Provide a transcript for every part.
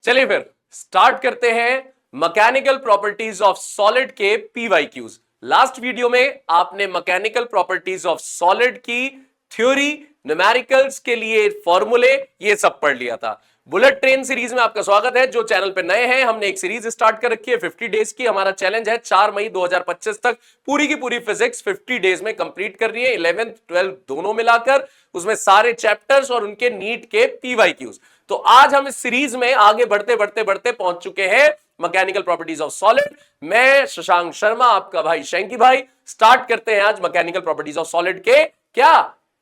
चलिए फिर स्टार्ट करते हैं मैकेनिकल प्रॉपर्टीज ऑफ सॉलिड के पीवाईक्यूज। लास्ट वीडियो में आपने मैकेनिकल प्रॉपर्टीज ऑफ सॉलिड की थ्योरी, न्यूमेरिकल्स के लिए फॉर्मूले, ये सब पढ़ लिया था। बुलेट ट्रेन सीरीज में आपका स्वागत है। जो चैनल पे नए हैं, हमने एक सीरीज स्टार्ट कर रखी है 50 डेज की। हमारा चैलेंज है 4 मई 2025 तक पूरी की पूरी फिजिक्स 50 डेज में कंप्लीट करनी है, 11th 12th दोनों मिलाकर, उसमें सारे चैप्टर्स और उनके नीट के पीवाईक्यूज। तो आज हम इस सीरीज में आगे बढ़ते बढ़ते बढ़ते पहुंच चुके हैं मैकेनिकल प्रॉपर्टीज ऑफ सॉलिड। मैं शशांक शर्मा, आपका भाई शैंकी भाई। स्टार्ट करते हैं आज मैकेनिकल प्रॉपर्टीज ऑफ सॉलिड के क्या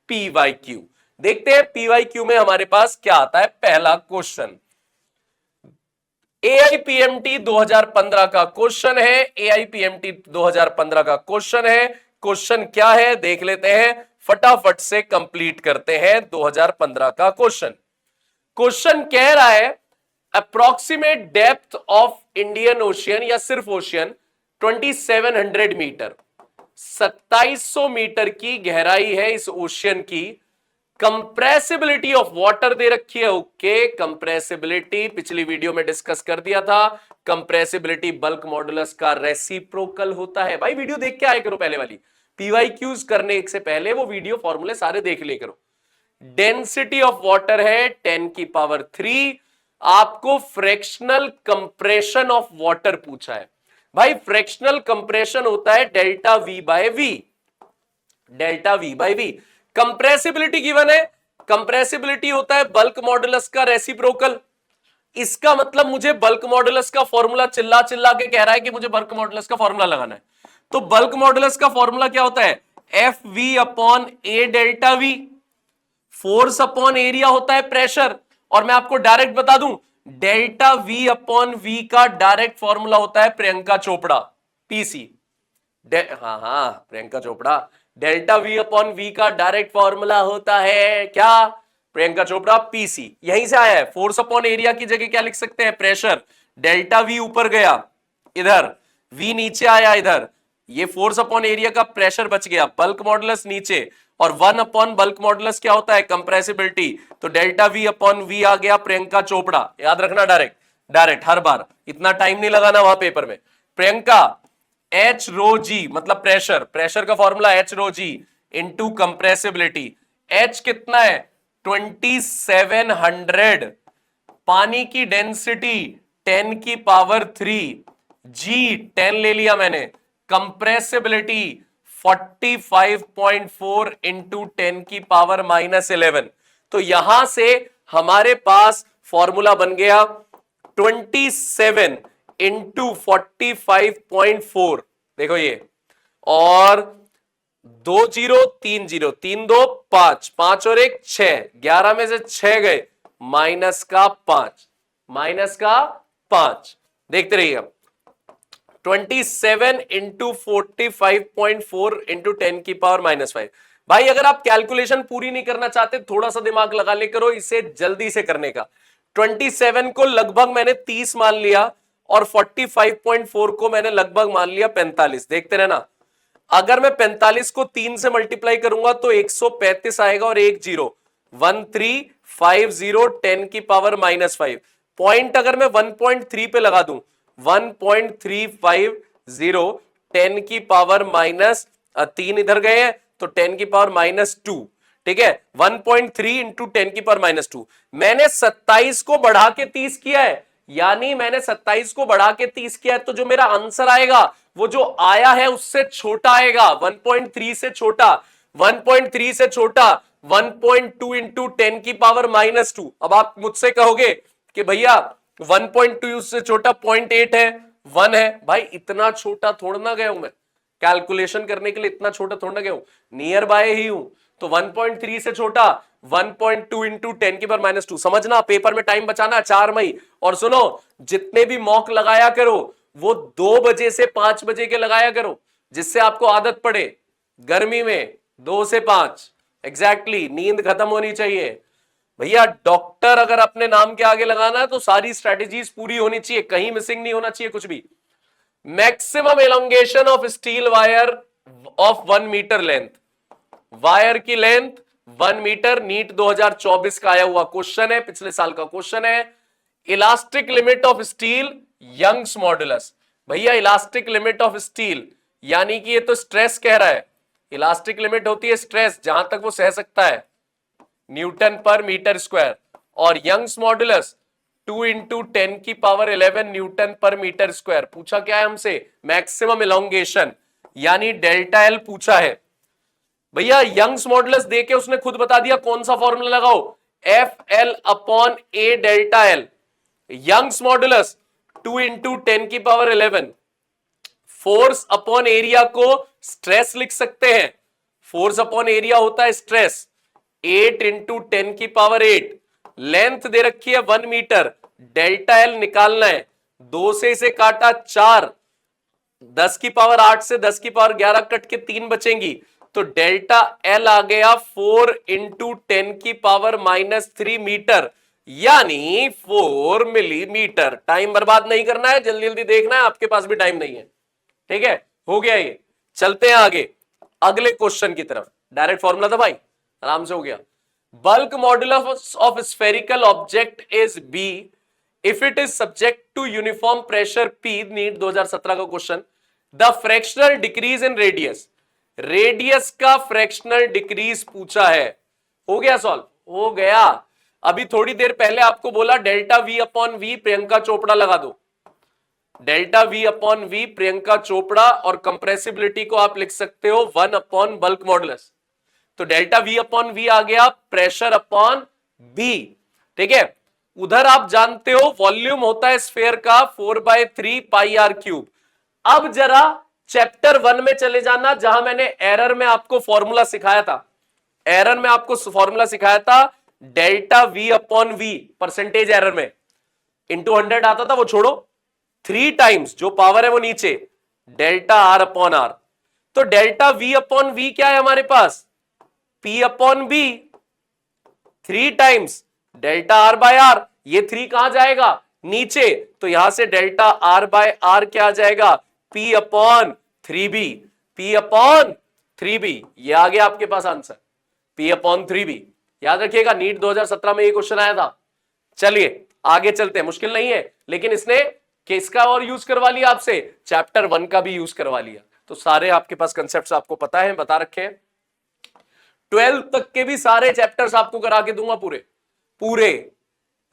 पीवाईक्यू। देखते हैं पीवाईक्यू में हमारे पास क्या आता है। पहला क्वेश्चन एआईपीएमटी 2015 का क्वेश्चन है। एआईपीएमटी 2015 का क्वेश्चन है। क्वेश्चन क्या है देख लेते हैं, फटाफट से कंप्लीट करते हैं 2015 का क्वेश्चन। क्वेश्चन कह रहा है approximate depth of Indian ocean या सिर्फ ओशियन 2700 मीटर, 2700 मीटर की गहराई है इस ओशियन की। कंप्रेसिबिलिटी ऑफ वाटर दे रखी है। ओके, कंप्रेसिबिलिटी पिछली वीडियो में डिस्कस कर दिया था। कंप्रेसिबिलिटी बल्क मॉडुलस का रेसिप्रोकल होता है। भाई वीडियो देख के आए करो, पहले वाली पीवाईक्यूज करने से पहले वो वीडियो फॉर्मूले सारे देख ले करो। डेंसिटी ऑफ वाटर है 10 की पावर 3। आपको फ्रैक्शनल कंप्रेशन ऑफ वाटर पूछा है। भाई फ्रैक्शनल कंप्रेशन होता है delta V by V, delta V by V. Compressibility given है, कंप्रेसिबिलिटी होता है बल्क मॉडुलस का रेसिप्रोकल। इसका मतलब मुझे बल्क मॉडुलस का फॉर्मूला चिल्ला चिल्ला के कह रहा है कि मुझे बल्क मॉडुलस का फॉर्मूला लगाना है। तो बल्क मॉडुलस का फॉर्मूला क्या होता है? F V upon A delta V. Force upon area होता है प्रेशर। और मैं आपको डायरेक्ट बता दूं, डेल्टा वी अपॉन वी का डायरेक्ट फॉर्मूला होता है प्रियंका चोपड़ा, पीसी। हाँ Priyanka Chopra. Delta V upon V का डायरेक्ट फॉर्मूला होता है क्या? प्रियंका चोपड़ा, पीसी। यहीं से आया है। फोर्स अपॉन एरिया की जगह क्या लिख सकते हैं? प्रेशर। डेल्टा वी ऊपर गया इधर, वी नीचे आया इधर, ये फोर्स अपॉन एरिया का प्रेशर बच गया, बल्क मॉडुलस नीचे, और 1 अपॉन बल्क मॉडुलस क्या होता है? कंप्रेसिबिलिटी। तो डेल्टा वी अपॉन वी आ गया प्रियंका चोपड़ा। याद रखना, डायरेक्ट डायरेक्ट हर बार, इतना टाइम नहीं लगाना वहां पेपर में। प्रियंका एच रो जी मतलब प्रेशर, प्रेशर का फॉर्मूला एच रो जी इंटू कंप्रेसिबिलिटी। एच कितना है? 2700। पानी की डेंसिटी 10 की पावर 3, जी 10 ले लिया मैंने। कंप्रेसिबिलिटी 45.4 इंटू 10 की पावर -11। तो यहां से हमारे पास फॉर्मूला बन गया 27 इंटू 45.4। देखो ये, और 2 जीरो 3 जीरो, 3 2 5, 5 और 1 6, 11 में से 6 गए, माइनस का 5, माइनस का 5। देखते रहिए, 27 इंटू 45.4 इंटू 10 की पावर -5। भाई अगर आप कैलकुलेशन पूरी नहीं करना चाहते, थोड़ा सा दिमाग लगा ले करो इसे जल्दी से करने का। 27 को लगभग मैंने 30 मान लिया, और 45.4 को मैंने लगभग मान लिया 45। देखते रहना, अगर मैं 45 को 3 से मल्टीप्लाई करूंगा तो 135 आएगा, और 1 जीरो 1350 10 की पावर -5। पॉइंट अगर मैं 1.3 पे लगा दूं, 1.350 10 की पावर -3 इधर गए हैं तो 10 की पावर -2। ठीक है, 1.3 इंटू 10 की पावर -2। मैंने 27 को बढ़ा के 30 किया है, यानी मैंने 27 को बढ़ा के 30 किया है, तो जो मेरा आंसर आएगा वो जो आया है उससे छोटा आएगा, 1.3 से छोटा। 1.3 से छोटा 1.2 इंटू 10 की पावर -2। अब आप मुझसे कहोगे कि भैया 1.2 से छोटा 0.8 है, 1 है। भाई इतना छोटा थोड़ा ना गया हूं मैं, कैलकुलेशन करने के लिए इतना छोटा थोड़ा ना गया हूं, नियर बाय ही हूं। तो 1.3 से छोटा 1.2 इंटू 10 की पावर -2। समझना, पेपर में टाइम बचाना, 4 मई। और सुनो, जितने भी मॉक लगाया करो वो 2 बजे से 5 बजे के लगाया करो, जिससे आपको आदत पड़े। गर्मी में 2 से 5 एग्जैक्टली नींद खत्म होनी चाहिए। भैया डॉक्टर अगर अपने नाम के आगे लगाना है तो सारी स्ट्रेटेजीज पूरी होनी चाहिए, कहीं मिसिंग नहीं होना चाहिए कुछ भी। Maximum elongation of steel wire of 1 metre length, wire की लेंथ 1 मीटर। नीट 2024 का आया हुआ क्वेश्चन है, पिछले साल का क्वेश्चन है। Elastic limit of steel, Young's modulus. भैया इलास्टिक लिमिट ऑफ स्टील यानी कि ये तो स्ट्रेस कह रहा है, इलास्टिक लिमिट होती है स्ट्रेस, जहां तक वो सह सकता है, न्यूटन पर मीटर स्क्वायर। और यंग्स मॉडुलस 2 इंटू 10 की पावर 11 न्यूटन पर मीटर स्क्वायर। पूछा क्या है हमसे, मैक्सिमम इलोंगेशन यानी डेल्टा एल पूछा है। भैया यंग्स मॉडुलस देके उसने खुद बता दिया, कौन सा फॉर्मूला लगाओ, F L upon A delta L. Young's modulus 2 into 10 की पावर 11, फोर्स अपॉन एरिया को स्ट्रेस लिख सकते हैं, फोर्स अपॉन एरिया होता है स्ट्रेस, 8 इंटू 10 की पावर 8, लेंथ दे रखी है 1 मीटर, डेल्टा एल निकालना है, 2 से इसे काटा 4, 10 की पावर 8 से 10 की पावर 11 कट के 3 बचेंगी, तो डेल्टा एल आ गया 4 इंटू 10 की पावर -3 मीटर, यानी 4 मिलीमीटर। टाइम बर्बाद नहीं करना है, जल्दी जल्दी देखना है, आपके पास भी टाइम नहीं है। ठीक है, हो गया ये। चलते हैं आगे अगले क्वेश्चन की तरफ। डायरेक्ट फॉर्मूला था भाई, आराम से हो गया। Bulk modulus of spherical object is B if it is subject to uniform pressure P. NEET 2017 का question. The fractional decrease in radius, radius का फ्रैक्शनल डिक्रीज पूछा है। हो गया सॉल्व, हो गया। अभी थोड़ी देर पहले आपको बोला delta V upon V Priyanka Chopra लगा दो, delta V upon V Priyanka Chopra, और कंप्रेसिबिलिटी को आप लिख सकते हो 1 अपॉन बल्क मॉडुलस। तो डेल्टा वी अपॉन वी आ गया प्रेशर अपॉन बी। ठीक है, उधर आप जानते हो वॉल्यूम होता है स्फेयर का 4/3 पाई आर क्यूब। अब जरा चैप्टर 1 में चले जाना, जहां मैंने एरर में आपको फॉर्मूला सिखाया था, एरर में आपको फॉर्मूला सिखाया था delta V upon V, percentage error में इंटू 100 आता था, वो छोड़ो, 3 टाइम्स जो पावर है वो नीचे, डेल्टा आर अपॉन आर। तो डेल्टा वी अपॉन वी क्या है हमारे पास, P upon B, 3 times delta R by R. ये 3 कहां जाएगा, नीचे, तो यहां से डेल्टा आर बाय आर क्या आ जाएगा, P upon 3b, P upon 3b। ये आ गया आपके पास आंसर, पी अपॉन 3b। याद रखिएगा, नीट 2017 में ये क्वेश्चन आया था। चलिए आगे चलते हैं, मुश्किल नहीं है, लेकिन इसने किसका और यूज करवा लिया आपसे, चैप्टर 1 का भी यूज करवा लिया। तो सारे आपके पास कंसेप्ट्स आपको पता है, बता रखे हैं। 12 तक के भी सारे चैप्टर्स आपको करा के दूंगा, पूरे पूरे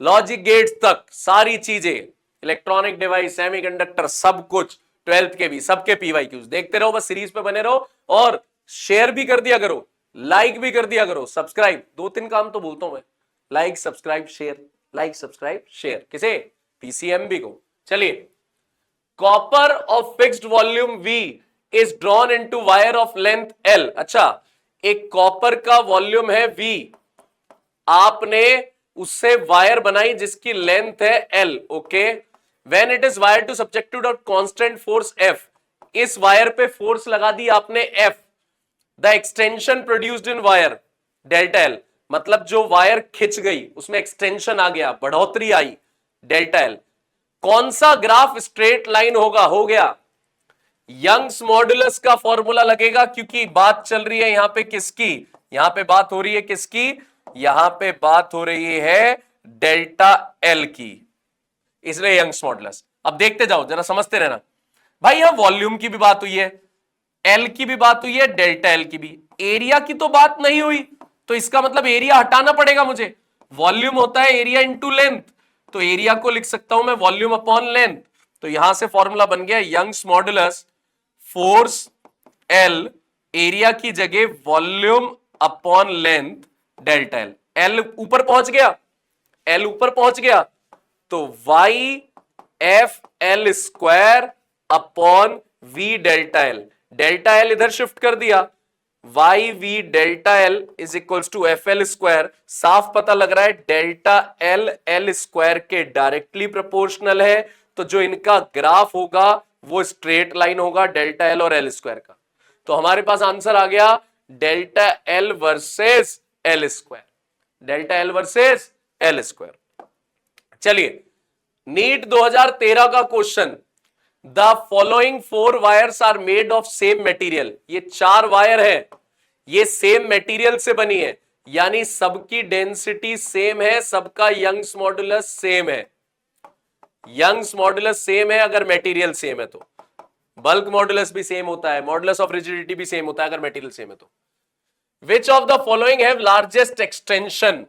लॉजिक गेट्स तक, सारी चीजें, इलेक्ट्रॉनिक डिवाइस, सेमीकंडक्टर, सब कुछ 12th के भी, सबके पीवाईक्यूज देखते रहो, बस सीरीज पे बने रहो, और शेयर भी कर दिया करो, लाइक भी कर दिया करो, सब्सक्राइब, 2-3 काम तो बोलता हूं मैं, like subscribe share, like subscribe share, किसे, पीसीएमबी को। चलिए, copper of fixed volume V is drawn into wire of length L। अच्छा, एक कॉपर का वॉल्यूम है V, आपने उससे वायर बनाई जिसकी लेंथ है L। Okay, when it is wire to subjected to constant force F, इस वायर पे फोर्स लगा दी आपने F, the extension produced in wire delta L, मतलब जो वायर खिंच गई उसमें एक्सटेंशन आ गया, बढ़ोतरी आई, डेल्टा एल। कौन सा ग्राफ स्ट्रेट लाइन होगा, हो गया, यंग्स मॉडुलस का फॉर्मूला लगेगा, क्योंकि बात चल रही है यहां पे किसकी, यहां पे बात हो रही है किसकी, यहां पे बात हो रही है डेल्टा एल की, इसलिए यंग्स मॉडुलस। अब देखते जाओ, जरा समझते रहना भाई, यहां वॉल्यूम की भी बात हुई है, एल की भी बात हुई है, डेल्टा एल की भी, एरिया की तो बात नहीं हुई, तो इसका मतलब एरिया हटाना पड़ेगा मुझे। वॉल्यूम होता है एरिया इंटू लेंथ, तो एरिया को लिख सकता हूं मैं वॉल्यूम अपॉन लेंथ। तो यहां से फॉर्मूला बन गया Young's modulus force L, area की जगह volume upon length delta L. L ऊपर पहुंच गया, एल ऊपर पहुंच गया, तो Y F L square upon V delta L, delta L इधर शिफ्ट कर दिया, Y V delta L is equals to F L square. साफ पता लग रहा है डेल्टा एल एल स्क्वायर के डायरेक्टली प्रोपोर्शनल है, तो जो इनका ग्राफ होगा वो स्ट्रेट लाइन होगा डेल्टा एल और एल स्क्वायर का। तो हमारे पास आंसर आ गया delta L versus L square, delta L versus L square. चलिए, नीट 2013 का question, the following 4 wires are made of same material. ये 4 वायर है, ये सेम मटेरियल से बनी है, यानी सबकी डेंसिटी सेम है, सबका यंग्स मॉडुलस सेम है। यंग्स मॉडुलस सेम है अगर मटेरियल सेम है तो, बल्क मॉडुलस भी सेम होता है, मॉडुलस ऑफ रिजिडिटी भी सेम होता है अगर मटेरियल सेम है तो। Which of the following have largest extension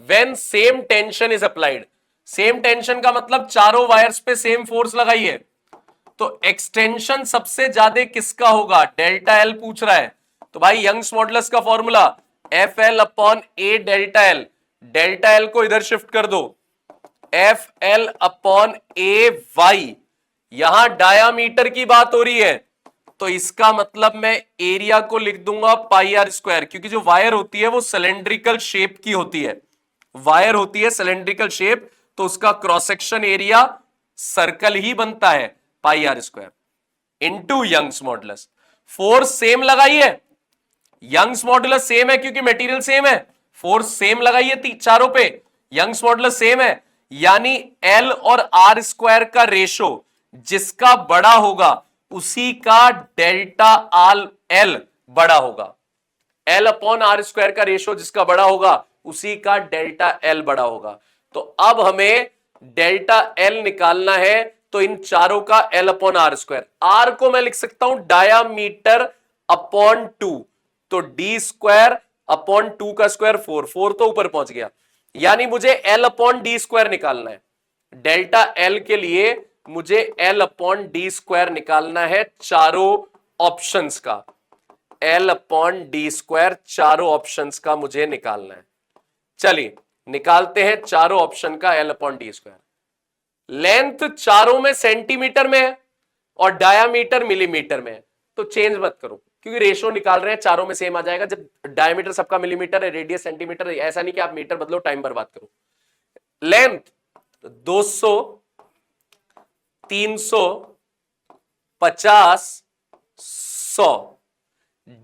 when same tension is applied. Same tension का मतलब चारों वायर्स पे सेम फोर्स लगाई है, तो एक्सटेंशन सबसे ज्यादा किसका होगा, डेल्टा एल पूछ रहा है। तो भाई यंग्स मॉडुलस का formula F L upon A delta L, delta L को इधर शिफ्ट कर दो, एफ एल अपॉन ए वाई। यहां डायामीटर की बात हो रही है तो इसका मतलब मैं एरिया को लिख दूंगा पाई आर स्क्वायर, क्योंकि जो वायर होती है वो सिलेंड्रिकल शेप की होती है, वायर होती है सिलेंड्रिकल शेप, तो उसका क्रॉस सेक्शन एरिया सर्कल ही बनता है, pi R square into Young's modulus. Force same लगाइए, यंग्स मॉडुलस सेम है क्योंकि मटेरियल सेम है, फोर्स सेम लगाइए चारों पे, यंग्स मॉडुलस सेम है, यानी एल और आर स्क्वायर का रेशो जिसका बड़ा होगा उसी का डेल्टा आल एल बड़ा होगा, एल अपॉन आर स्क्वायर का रेशो जिसका बड़ा होगा उसी का डेल्टा एल बड़ा होगा। तो अब हमें डेल्टा एल निकालना है, तो इन चारों का L upon R square, R को मैं लिख सकता हूं डायामीटर अपॉन 2, तो डी स्क्वायर अपॉन 2 का स्क्वायर 4, 4 तो ऊपर पहुंच गया, यानी मुझे एल अपॉन डी स्क्वायर निकालना है। डेल्टा एल के लिए मुझे एल अपॉन डी स्क्वायर निकालना है चारों ऑप्शंस का, एल अपॉन डी स्क्वायर चारों ऑप्शंस का मुझे निकालना है। चलिए निकालते हैं चारों ऑप्शन का L upon D square. Length चारों में सेंटीमीटर में है और डायामीटर मिलीमीटर में है, तो चेंज मत करो क्योंकि रेशो निकाल रहे हैं, चारों में सेम आ जाएगा। जब डायमीटर सबका मिलीमीटर है, रेडियस सेंटीमीटर है, ऐसा नहीं कि आप मीटर बदलो टाइम बर्बाद करो। लेंथ 200, 300, 50, 100,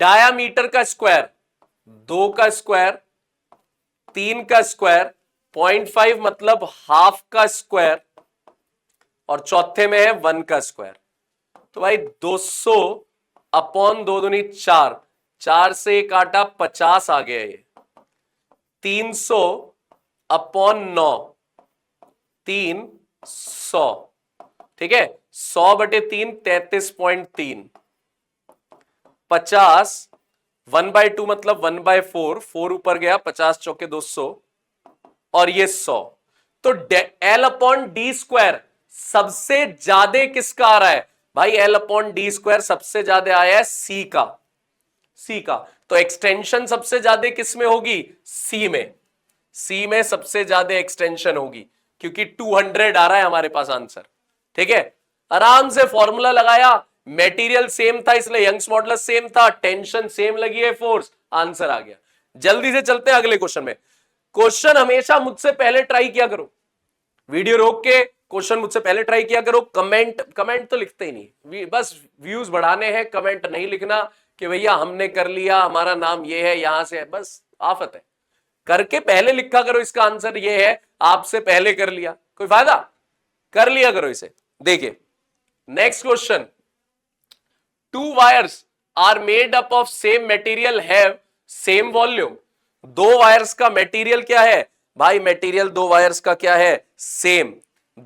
डायामीटर का स्क्वायर 2 का स्क्वायर, 3 का स्क्वायर, 0.5 मतलब हाफ का स्क्वायर, और चौथे में है 1 का स्क्वायर। तो भाई 200 अपॉन 2 दूनी 4, 4 से काटा 50 आ गया ये, 300 अपॉन 9, 300, ठीक है, 100 बटे 3 33.3, 50 1/2 मतलब 1/4, 4 ऊपर गया, 50 चौके 200 और ये 100। तो एल अपॉन डी स्क्वायर सबसे ज्यादा किसका आ रहा है भाई, एल अपॉन डी स्क्वायर सबसे ज्यादा आया है सी का, सी का। तो एक्सटेंशन सबसे ज्यादा किस में होगी, सी में, सी में सबसे ज्यादा एक्सटेंशन होगी क्योंकि 200 आ रहा है हमारे पास आंसर, ठीक है। आराम से फॉर्मूला लगाया, मटेरियल सेम था इसलिए यंग्स मॉडुलस सेम था, टेंशन सेम लगी है, फोर्स, आंसर आ गया। जल्दी से चलते हैं अगले क्वेश्चन में। क्वेश्चन हमेशा मुझसे पहले ट्राई किया करो, वीडियो रोक के क्वेश्चन मुझसे पहले ट्राई किया करो। कमेंट तो लिखते ही नहीं, बस व्यूज बढ़ाने हैं, कमेंट नहीं लिखना कि भैया हमने कर लिया, हमारा नाम ये है, यहां से है, बस आफत है। करके पहले लिखा करो इसका आंसर ये है, आपसे पहले कर लिया, कोई फायदा, कर लिया करो इसे। देखिए next question, 2 wires are made up of same material have same volume. 2 wires का मटेरियल क्या है भाई, मटेरियल 2 वायर्स का क्या है, सेम,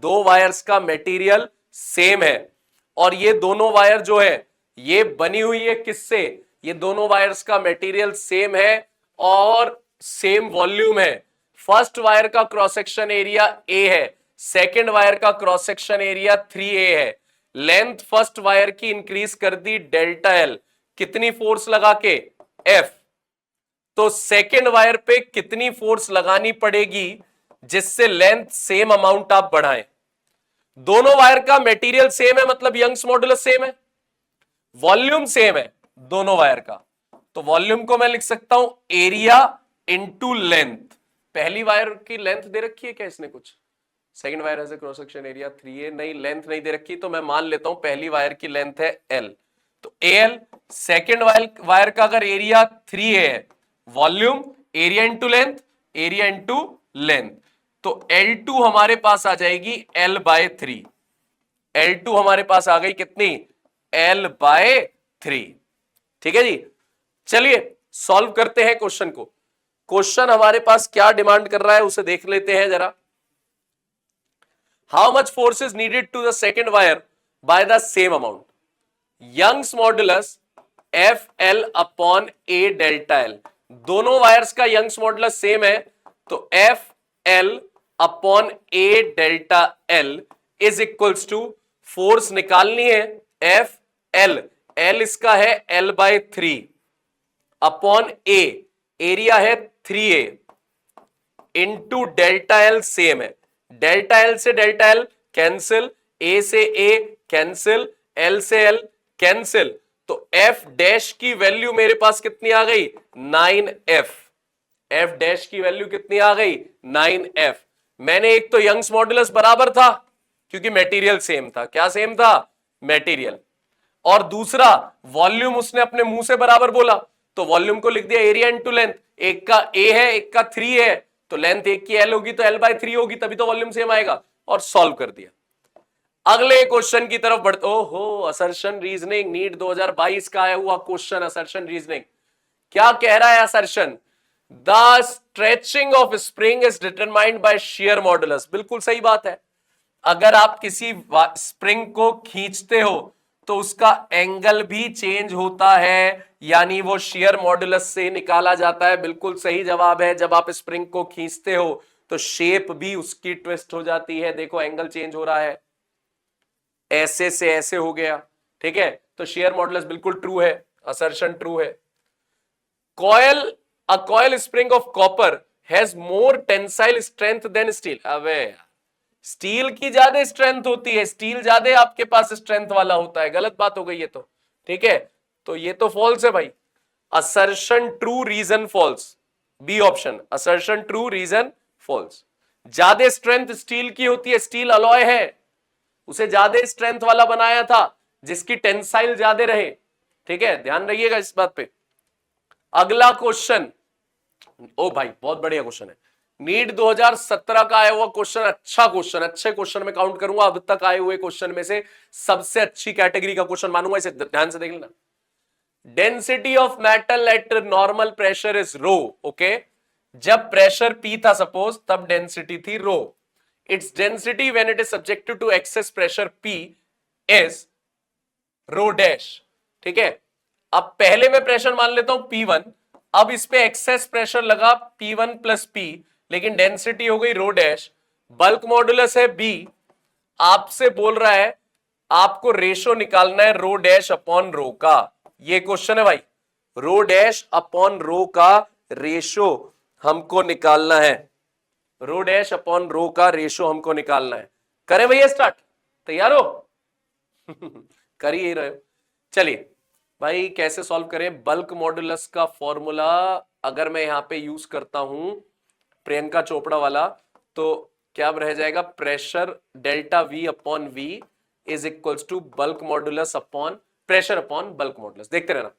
2 वायर्स का मटेरियल सेम है, और ये दोनों वायर जो है ये बनी हुई है किससे, ये दोनों वायर्स का मटेरियल सेम है और सेम वॉल्यूम है। फर्स्ट वायर का क्रॉस सेक्शन एरिया ए है, सेकेंड वायर का क्रॉस सेक्शन एरिया 3a है। लेंथ फर्स्ट वायर की इंक्रीज कर दी डेल्टा एल, कितनी फोर्स लगा के, एफ। तो सेकेंड वायर पे कितनी फोर्स लगानी पड़ेगी जिससे लेंथ सेम अमाउंट आप बढ़ाएं। दोनों वायर का मटेरियल सेम है मतलब यंग्स मॉडुलस सेम है, वॉल्यूम सेम है दोनों वायर का, तो वॉल्यूम को मैं लिख सकता हूं एरिया इंटू लेंथ। पहली वायर की लेंथ दे रखी है क्या इसने कुछ, सेकंड वायर है क्रॉस सेक्शन एरिया 3a, नहीं लेंथ नहीं दे रखी, तो मैं मान लेता हूं पहली वायर की लेंथ है l, तो al। सेकंड वायर का अगर एरिया 3a है, volume area into length, area into length, तो L2 हमारे पास आ जाएगी L/3, L2 हमारे पास आ गई कितनी, L/3, ठीक है जी। चलिए सॉल्व करते हैं क्वेश्चन को। क्वेश्चन हमारे पास क्या डिमांड कर रहा है उसे देख लेते हैं जरा। How much force is needed to the second wire by the same amount? Young's modulus F L upon A delta L, दोनों वायर्स का यंग्स मॉडुलस सेम है, तो F L upon A delta L is equals to, force निकालनी है F L, L इसका है L by 3 upon A, area है 3a into delta L same है, डेल्टा एल से डेल्टा एल कैंसिल, ए से ए कैंसिल, एल से एल कैंसिल, तो एफ डैश की वैल्यू मेरे पास कितनी आ गई 9f, एफ डैश की वैल्यू कितनी आ गई 9f। मैंने एक तो यंग्स मॉडुलस बराबर था क्योंकि मटेरियल सेम था, क्या सेम था मटेरियल, और दूसरा वॉल्यूम उसने अपने मुंह से बराबर बोला तो वॉल्यूम को लिख दिया एरिया इनटू लेंथ, एक का ए है एक का 3 है, तो लेंथ एक की एल होगी तो एल बाय 3 होगी, तभी तो वॉल्यूम सेम आएगा, और सॉल्व कर दिया। अगले क्वेश्चन की तरफ बढ़ते, ओहो असर्शन रीजनिंग नीट 2022 का आया हुआ क्वेश्चन, असर्शन रीजनिंग क्या कह रहा है assertion? The stretching of spring is determined by shear modulus, बिल्कुल सही बात है। अगर आप किसी स्प्रिंग को खींचते हो तो उसका एंगल भी चेंज होता है, यानी वो शियर मॉडुलस से निकाला जाता है, बिल्कुल सही जवाब है। जब आप स्प्रिंग को खींचते हो तो शेप भी उसकी ट्विस्ट हो जाती है, देखो एंगल चेंज हो रहा है, ऐसे से ऐसे हो गया, ठीक है, तो शेयर मॉडुलस बिल्कुल ट्रू है, असर्शन ट्रू है। Coil, a coil spring of copper has more tensile strength than steel, अबे स्टील की ज्यादा स्ट्रेंथ होती है, स्टील ज्यादा आपके पास स्ट्रेंथ वाला होता है, गलत बात हो गई ये तो, ठीक है, तो ये तो फॉल्स है भाई, assertion true reason false, B option, assertion true reason false. ज्यादा स्ट्रेंथ स्टील की होती है, स्टील अलॉय है, उसे ज्यादा स्ट्रेंथ वाला बनाया था जिसकी टेंसाइल ज्यादा रहे, ठीक है, ध्यान रखिएगा इस बात पे। अगला क्वेश्चन, ओ भाई बहुत बढ़िया क्वेश्चन है, नीट 2017 का आया हुआ क्वेश्चन, अच्छा क्वेश्चन, अच्छे क्वेश्चन में काउंट करूंगा अब तक आए हुए क्वेश्चन में से सबसे अच्छी कैटेगरी का क्वेश्चन मानूंगा, इसे ध्यान से देख लेना। Density of metal at normal pressure is rho, okay, जब प्रेशर P था सपोज तब डेंसिटी थी rho, it's density when it is subjected to excess pressure P is rho dash, ठीक है। अब पहले मैं प्रेशर मान लेता हूं P1, अब इस पे एक्सेस प्रेशर लगा P1 प्लस P, लेकिन डेंसिटी हो गई रो डैश, बल्क मॉडुलस है B, आपसे बोल रहा है आपको रेशो निकालना है रो डैश अपॉन रो का, ये क्वेश्चन है भाई, रो डैश अपॉन रो का रेशो हमको निकालना है, रो डैश अपॉन रो का रेशो हमको निकालना है। करें भैया स्टार्ट, तैयार हो? कर ही रहे हो, चलिए भाई कैसे सॉल्व करें। बल्क मॉडुलस का फॉर्मूला अगर मैं यहां पे यूज करता हूं प्रियंका चोपड़ा वाला, तो क्या रह जाएगा, pressure delta V upon V is equals to bulk modulus upon pressure upon bulk modulus, देखते रहना,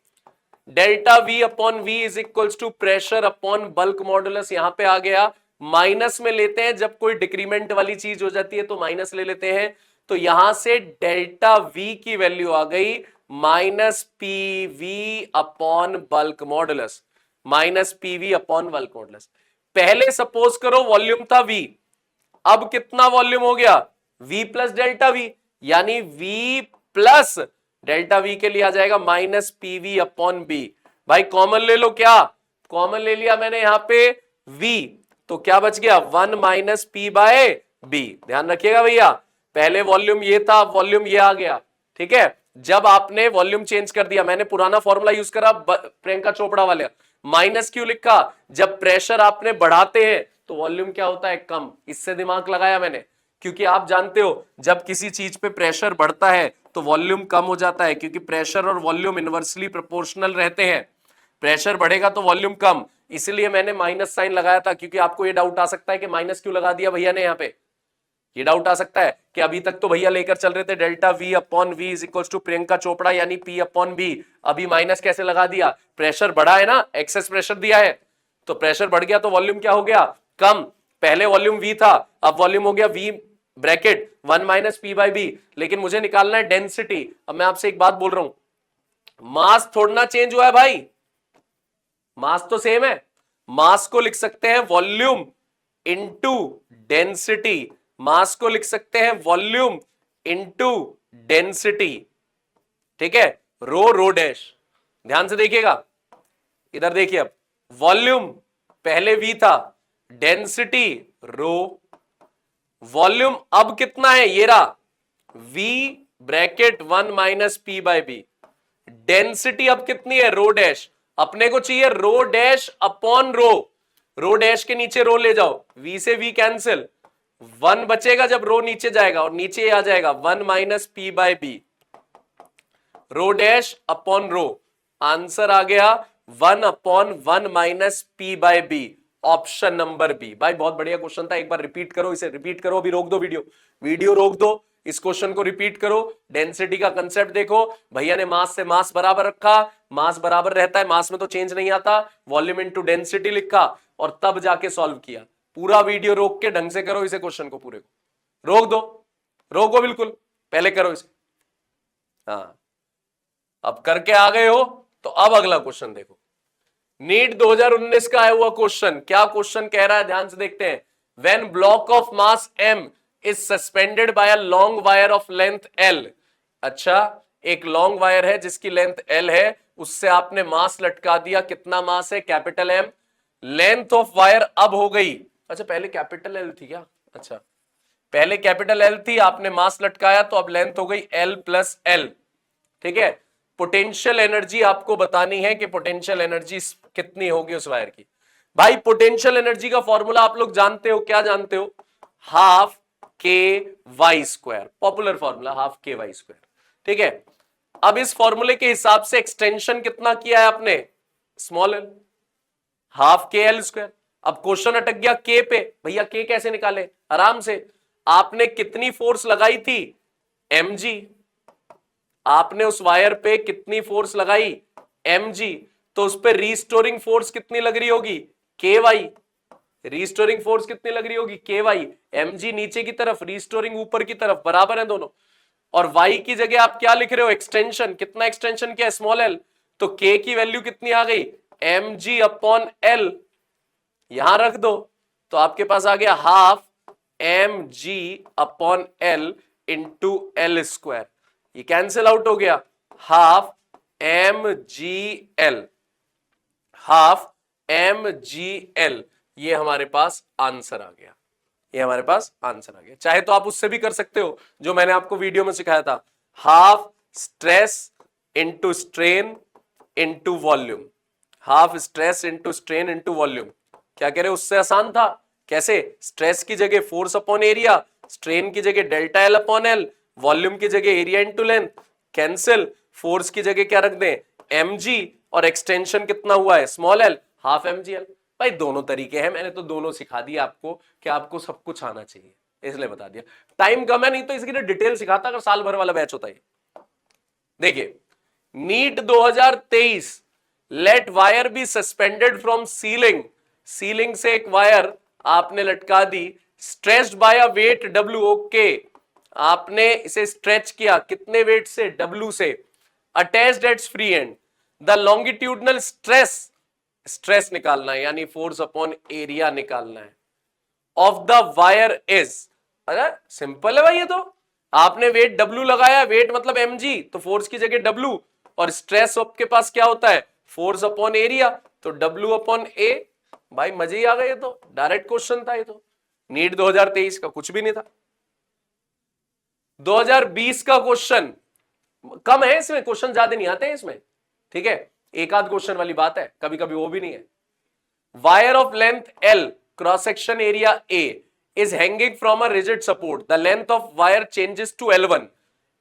delta V upon V is equals to pressure upon bulk modulus, यहां पे आ गया, माइनस में लेते हैं जब कोई डिक्रीमेंट वाली चीज हो जाती है तो माइनस ले लेते हैं, तो यहां से डेल्टा V की वैल्यू आ गई minus PV upon bulk modulus, minus PV upon bulk modulus. पहले सपोज करो वॉल्यूम था V, अब कितना वॉल्यूम हो गया V प्लस डेल्टा V, यानी V प्लस डेल्टा V के लिए आ जाएगा माइनस PV अपॉन B। भाई कॉमन ले लो, क्या कॉमन ले लिया मैंने यहां पे V, तो क्या बच गया 1 माइनस P बाय B, ध्यान रखिएगा भैया, पहले वॉल्यूम ये था वॉल्यूम ये आ गया, ठीक है। जब आपने वॉल्यूम चेंज कर दिया, मैंने पुराना फॉर्मूला यूज करा प्रियंका चोपड़ा वाले, माइनस क्यों लिखा, जब प्रेशर आपने बढ़ाते हैं तो वॉल्यूम क्या होता है कम, इससे दिमाग लगाया मैंने, क्योंकि आप जानते हो जब किसी चीज पे प्रेशर बढ़ता है तो वॉल्यूम कम हो जाता है, क्योंकि प्रेशर और वॉल्यूम इनवर्सली प्रोपोर्शनल रहते हैं, प्रेशर बढ़ेगा तो वॉल्यूम कम, इसलिए मैंने माइनस साइन लगाया था, क्योंकि आपको ये डाउट आ सकता है कि माइनस क्यों लगा दिया भैया ने यहाँ पे, ये डाउट आ सकता है कि अभी तक तो भैया लेकर चल रहे थे delta V upon V is equal to Priyanka Chopra यानी P अपॉन B, अभी माइनस कैसे लगा दिया, प्रेशर बढ़ा है ना, एक्सेस प्रेशर दिया है, तो प्रेशर बढ़ गया तो वॉल्यूम क्या हो गया कम, पहले वॉल्यूम V था अब वॉल्यूम हो गया V bracket 1 minus P by B, लेकिन मुझे निकालना है डेंसिटी। अब मैं आपसे एक बात बोल रहा हूं, मास थोड़ा चेंज हुआ है भाई, मास तो सेम है, मास को लिख सकते हैं वॉल्यूम इनटू डेंसिटी मास को लिख सकते हैं वॉल्यूम इंटू डेंसिटी, ठीक है, रो डैश। ध्यान से देखिएगा, इधर देखिए, अब वॉल्यूम पहले V था, डेंसिटी रो, वॉल्यूम अब कितना है, ये रहा V bracket 1 minus P by B, density अब कितनी है, रो डैश, अपने को चाहिए rho dash upon rho, rho dash के नीचे रो ले जाओ, V से V कैंसिल, 1 बचेगा जब रो नीचे जाएगा, और नीचे आ जाएगा 1 minus P by B, rho dash upon rho, answer आ गया 1 upon 1 minus P by B, option number B. भाई बहुत बढ़िया क्वेश्चन था, एक बार रिपीट करो, इसे रिपीट करो, अभी रोक दो वीडियो रोक दो, इस क्वेश्चन को रिपीट करो, डेंसिटी का कंसेप्ट देखो, भैया ने मास से मास बराबर रखा, मास बराबर रहता है, मास में तो चेंज नहीं आता, वॉल्यूम इनटू डेंसिटी लिखा, और तब जाके सॉल्व किया। पूरा वीडियो रोक के ढंग से करो इसे, क्वेश्चन को पूरे को रोक दो, रोको बिल्कुल, पहले करो इसे। हाँ, अब करके आ गए हो तो अब अगला क्वेश्चन देखो, नीट 2019 का आया हुआ क्वेश्चन, क्या क्वेश्चन कह रहा है ध्यान से देखते हैं। When block of mass m is suspended bye a long wire of length l, अच्छा एक लॉन्ग वायर है जिसकी लेंथ l है, उससे आपने मास लटका दिया, कितना मास है, capital M, length of wire अब हो गई, अच्छा पहले कैपिटल L थी क्या, अच्छा पहले कैपिटल L थी, आपने मास लटकाया तो अब लेंथ हो गई L प्लस L, ठीक है। पोटेंशियल एनर्जी आपको बतानी है कि पोटेंशियल एनर्जी कितनी होगी उस वायर की। भाई पोटेंशियल एनर्जी का फॉर्मूला आप लोग जानते हो, क्या जानते हो, half K Y square, popular formula half K Y square, ठीक है। अब इस फॉर्मूले के हिसाब से एक्सटेंशन कितना किया है आपने, स्मॉल एल, हाफ के एल स्क्वायर। अब क्वेश्चन अटक गया के पे, भैया के कैसे निकाले, आराम से, आपने कितनी फोर्स लगाई थी, mg, आपने उस वायर पे कितनी फोर्स लगाई, mg, तो उस पे रीस्टोरिंग फोर्स कितनी लग रही होगी, ky, रीस्टोरिंग फोर्स कितनी लग रही होगी, ky, mg नीचे की तरफ, रीस्टोरिंग ऊपर की तरफ, बराबर है दोनों, और y की जगह आप क्या लिख रहे हो, एक्सटेंशन, कितना एक्सटेंशन किया, स्मॉल l, तो k की वैल्यू कितनी आ गई, mg अपॉन l, यहां रख दो, तो आपके पास आ गया half mg upon l into L square, ये कैंसिल आउट हो गया, हाफ mgl, हाफ mgl, ये हमारे पास आंसर आ गया, ये हमारे पास आंसर आ गया। चाहे तो आप उससे भी कर सकते हो जो मैंने आपको वीडियो में सिखाया था, half stress into strain into volume, half stress into strain into volume, क्या कह रहे हो, उससे आसान था, कैसे, स्ट्रेस की जगह फोर्स अपॉन एरिया, स्ट्रेन की जगह delta L upon L, volume की जगह area into length, cancel, force की जगह क्या रख दें, mg, और एक्सटेंशन कितना हुआ है, स्मॉल एल, हाफ mgl। भाई दोनों तरीके हैं, मैंने तो दोनों सिखा दिया आपको कि आपको सब कुछ आना चाहिए, इसलिए बता दिया, टाइम कम है, नहीं तो इसकी डिटेल सिखाता अगर साल भर वाला बैच होता है। देखिए NEET 2023, let wire be suspended from ceiling, ceiling से एक वायर आपने लटका दी, stretched by a weight W, okay, आपने इसे स्ट्रेच किया, कितने वेट से, W से, attached at free end, the longitudinal stress, stress निकालना है यानी फोर्स अपॉन एरिया निकालना है, ऑफ द वायर इज, अरे सिंपल है भाई, ये तो आपने वेट W लगाया, वेट मतलब mg, तो फोर्स की जगह W, और स्ट्रेस आपके पास क्या होता है, फोर्स अपॉन एरिया, तो W अपॉन A, भाई मजे ही आ गए, ये तो डायरेक्ट क्वेश्चन था, ये तो नीट 2023 का कुछ भी नहीं था। 2020 का क्वेश्चन कम है, इसमें क्वेश्चन ज्यादा नहीं आते हैं इसमें, ठीक है, एक आध क्वेश्चन वाली बात है, कभी कभी वो भी नहीं है। Wire of length L, cross section area A, is hanging from a rigid support, the length of wire changes to L1,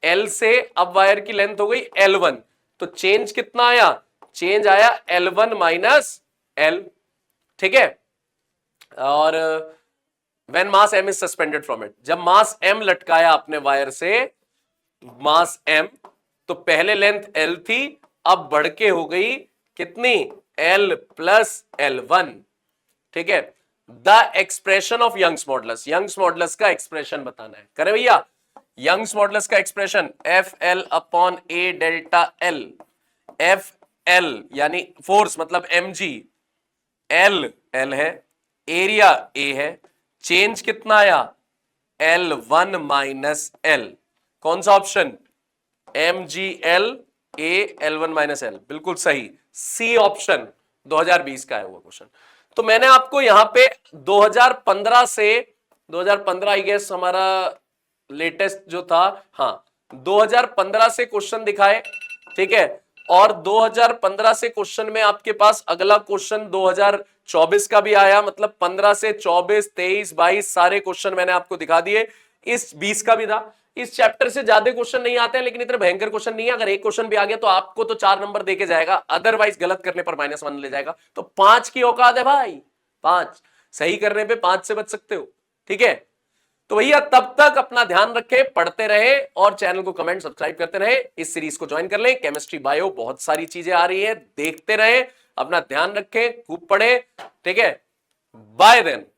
L से अब वायर की लेंथ हो गई L1, तो चेंज कितना आया, चेंज आया L1 माइनस L, ठीक है। और when mass m is suspended from it, जब मास m लटकाया आपने वायर से, मास m, तो पहले लेंथ L थी, अब बढ़ के हो गई कितनी, L प्लस L1, ठीक है। The expression of Young's modulus, Young's modulus का एक्सप्रेशन बताना है, करे भैया, यंग्स मॉडुलस का expression FL upon A delta L, FL यानी फोर्स मतलब mg, L है, एरिया A है, चेंज कितना आया, L1 माइनस L। कौन सा option? MgL A L1 minus L, बिल्कुल सही, सी ऑप्शन 2020 का है वो क्वेश्चन। तो मैंने आपको यहां पे 2015 से 2015 आई गेस हमारा लेटेस्ट जो था, हाँ 2015 से क्वेश्चन दिखाए, ठीक है। और 2015 से क्वेश्चन में आपके पास अगला क्वेश्चन 2024 का भी आया, मतलब 15 से 24, 23, 22 सारे क्वेश्चन मैंने आपको दिखा दिए। इस 20 का भी था। इस चैप्टर से ज्यादा क्वेश्चन नहीं आते हैं, लेकिन इतने भयंकर क्वेश्चन नहीं है। अगर एक क्वेश्चन भी आ गया तो आपको तो 4 नंबर देके जाएगा, अदरवाइज गलत करने पर -1 ले जाएगा। तो 5 की औकात है भाई, 5 सही करने पे 5 से बच सकते हो, ठीक है। तो भैया तब तक अपना ध्यान रखें, पढ़ते रहे और चैनल को कमेंट सब्सक्राइब करते रहे। इस सीरीज को ज्वाइन कर लें, केमिस्ट्री बायो बहुत सारी चीजें आ रही है, देखते रहे, अपना ध्यान रखें, खूब पढ़े, ठीक है। Bye then.